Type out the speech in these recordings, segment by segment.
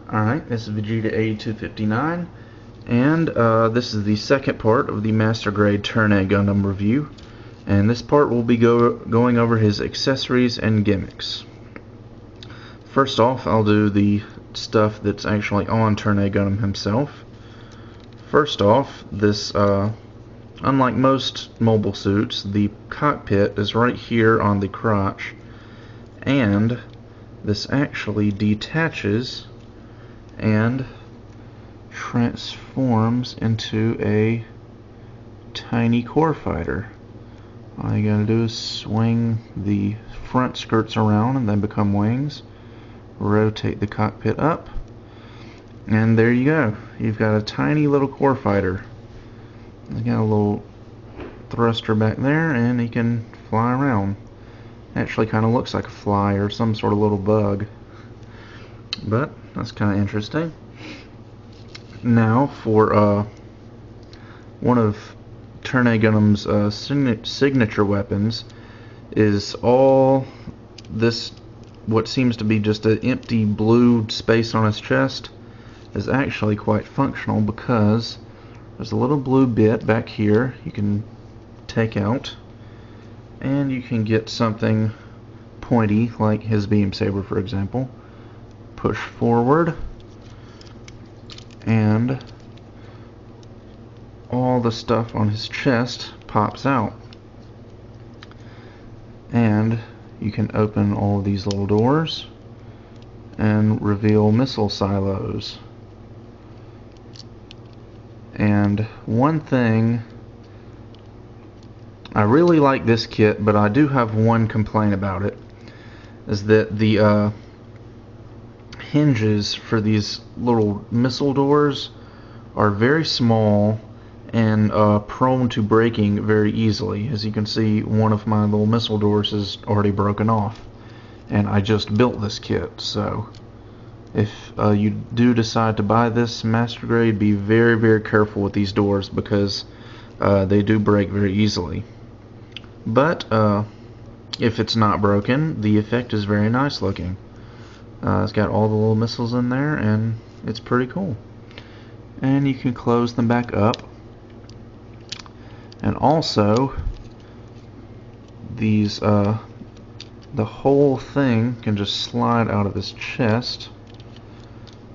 Alright, this is pt02 and this is the second part of the Master Grade Turn A Gundam review, and this part will be going over his accessories and gimmicks. First off, I'll do the stuff that's actually on Turn A Gundam himself. First off, this, unlike most mobile suits, the cockpit is right here on the crotch, and this actually detaches and transforms into a tiny core fighter. All you gotta do is swing the front skirts around and they become wings, rotate the cockpit up, and there you go. You've got a tiny little core fighter. He's got a little thruster back there and he can fly around. Actually kind of looks like a fly or some sort of little bug, but that's kind of interesting. Now for one of Turn A Gundam's signature weapons is all this, what seems to be just an empty blue space on his chest is actually quite functional, because there's a little blue bit back here you can take out and you can get something pointy like his beam saber, for example. Push forward and all the stuff on his chest pops out, and you can open all of these little doors and reveal missile silos. And one thing, I really like this kit, but I do have one complaint about it, is that the hinges for these little missile doors are very small and prone to breaking very easily. As you can see, one of my little missile doors is already broken off, and I just built this kit. So if you do decide to buy this Master Grade, be very, very careful with these doors, because they do break very easily. But if it's not broken, the effect is very nice looking. It's got all the little missiles in there, and it's pretty cool. And you can close them back up. And also, these the whole thing can just slide out of his chest.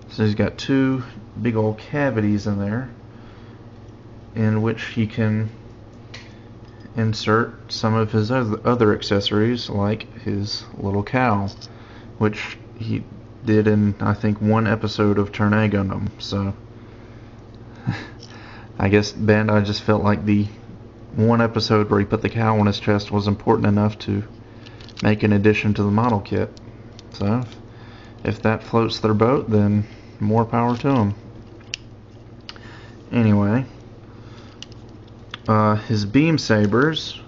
So he's got two big old cavities in there, in which he can insert some of his other accessories, like his little cow, which he did in, I think, one episode of Turn A Gundam. So I guess Bandai just felt like the one episode where he put the cow on his chest was important enough to make an addition to the model kit. So if that floats their boat, then more power to them. Anyway, his beam sabers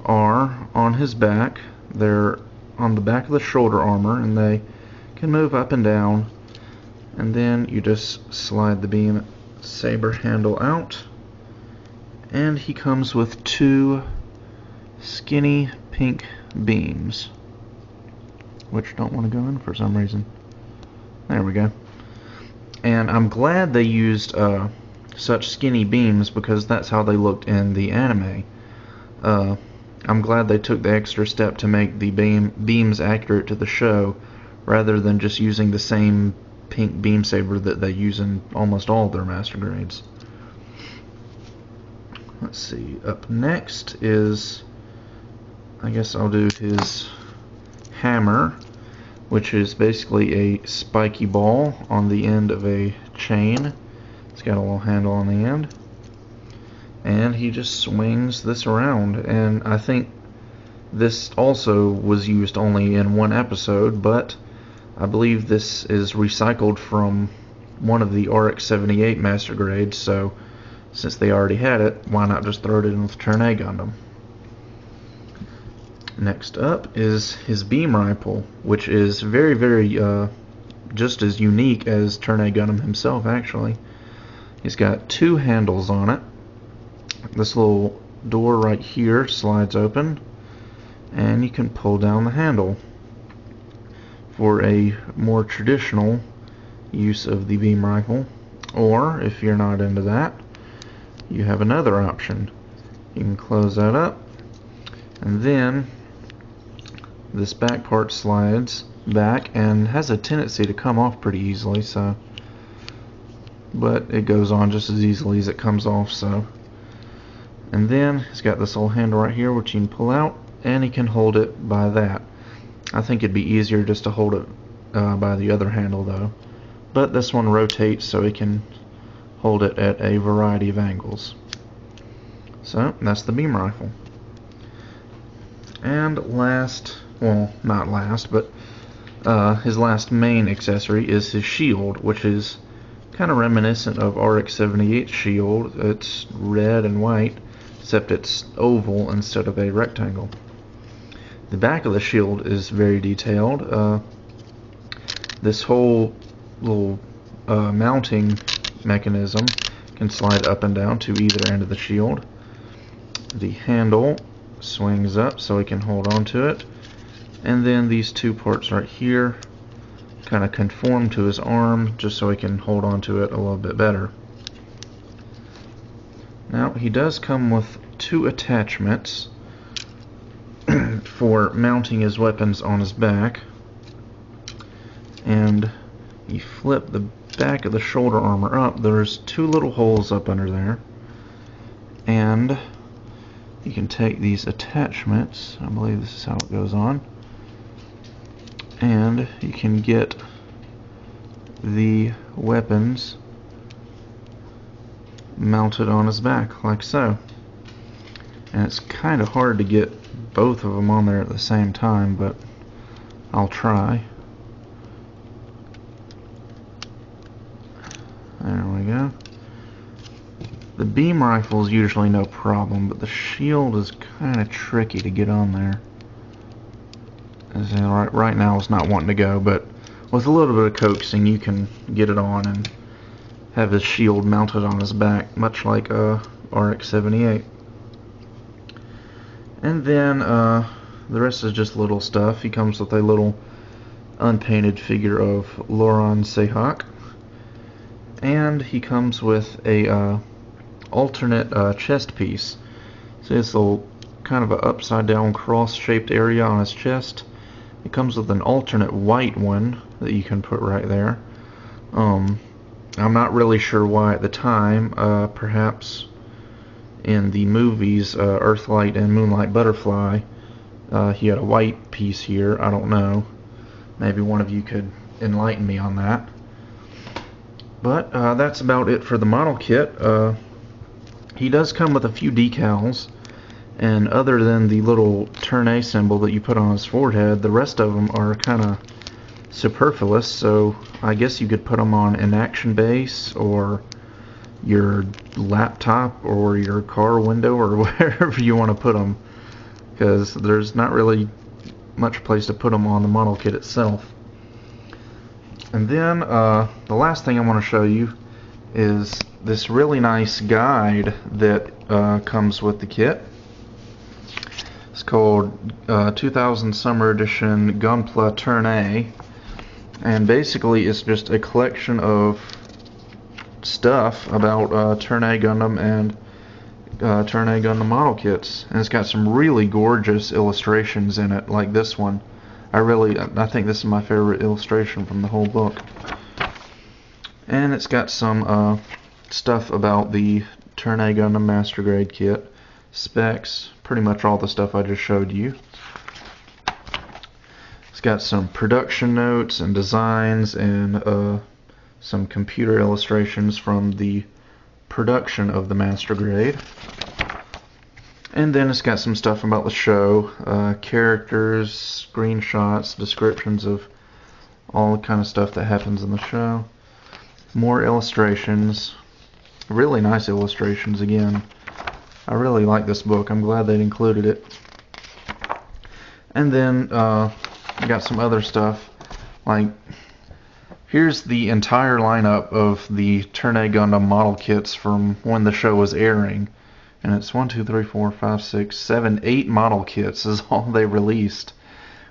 are on his back. They're on the back of the shoulder armor, and they can move up and down, and then you just slide the beam saber handle out, and he comes with two skinny pink beams, which don't want to go in for some reason. There we go. And I'm glad they used such skinny beams, because that's how they looked in the anime. I'm glad they took the extra step to make the beams accurate to the show, rather than just using the same pink beam saber that they use in almost all of their Master Grades. Let's see, up next is, I guess I'll do his hammer, which is basically a spiky ball on the end of a chain. It's got a little handle on the end, and he just swings this around. And I think this also was used only in one episode, but I believe this is recycled from one of the RX-78 Master Grades, so since they already had it, why not just throw it in with Turn A Gundam? Next up is his beam rifle, which is very, very just as unique as Turn A Gundam himself, actually. He's got two handles on it. This little door right here slides open, and you can pull down the handle. For a more traditional use of the beam rifle. Or, if you're not into that, you have another option. You can close that up, and then this back part slides back and has a tendency to come off pretty easily, but it goes on just as easily as it comes off. And then it's got this little handle right here which you can pull out, and you can hold it by that. I think it'd be easier just to hold it by the other handle though, but this one rotates so it can hold it at a variety of angles. So that's the beam rifle. And last, well, not last, but his last main accessory is his shield, which is kind of reminiscent of RX-78's shield. It's red and white, except it's oval instead of a rectangle. The back of the shield is very detailed. This whole little mounting mechanism can slide up and down to either end of the shield. The handle swings up so we can hold on to it, and then these two parts right here kind of conform to his arm just so he can hold on to it a little bit better. Now he does come with two attachments for mounting his weapons on his back, and you flip the back of the shoulder armor up. There's two little holes up under there, and you can take these attachments, I believe this is how it goes on, and you can get the weapons mounted on his back like so. And it's kind of hard to get both of them on there at the same time, but I'll try. There we go. The beam rifle is usually no problem, but the shield is kind of tricky to get on there. As in, right now it's not wanting to go, but with a little bit of coaxing you can get it on and have his shield mounted on his back, much like RX-78. And then the rest is just little stuff. He comes with a little unpainted figure of Loran Sehak, and he comes with a alternate chest piece. So this little kind of a upside down cross shaped area on his chest. It comes with an alternate white one that you can put right there. I'm not really sure why at the time. Perhaps in the movies Earthlight and Moonlight Butterfly he had a white piece here. I don't know. Maybe one of you could enlighten me on that. But that's about it for the model kit. He does come with a few decals, and other than the little turn A symbol that you put on his forehead, the rest of them are kind of superfluous, so I guess you could put them on an action base or your laptop or your car window or wherever you want to put them, because there's not really much place to put them on the model kit itself. And then the last thing I want to show you is this really nice guide that comes with the kit. It's called 2000 Summer Edition Gunpla Turn A, and basically it's just a collection of stuff about Turn A Gundam and Turn A Gundam model kits, and it's got some really gorgeous illustrations in it, like this one. I think this is my favorite illustration from the whole book. And it's got some stuff about the Turn A Gundam Master Grade kit, specs, pretty much all the stuff I just showed you. It's got some production notes and designs and some computer illustrations from the production of the Master Grade. And then it's got some stuff about the show, characters, screenshots, descriptions of all the kind of stuff that happens in the show. More illustrations, really nice illustrations again. I really like this book. I'm glad they included it. And then we got some other stuff, like here's the entire lineup of the Turn A Gundam model kits from when the show was airing. And it's 1, 2, 3, 4, 5, 6, 7, 8 model kits is all they released,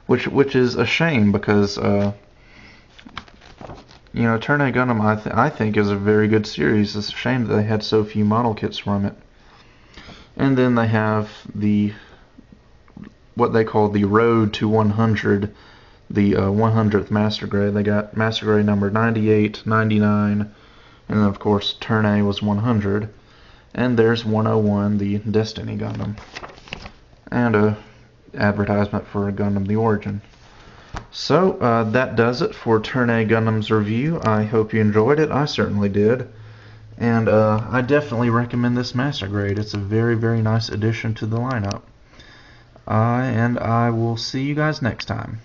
which is a shame, because You know, Turn A Gundam I think is a very good series. It's a shame that they had so few model kits from it. And then they have what they call the Road to 100, the 100th Master Grade. They got Master Grade number 98, 99, and then of course Turn A was 100. And there's 101, the Destiny Gundam. And a advertisement for Gundam the Origin. So that does it for Turn A Gundam's review. I hope you enjoyed it. I certainly did. And I definitely recommend this Master Grade. It's a very, very nice addition to the lineup. And I will see you guys next time.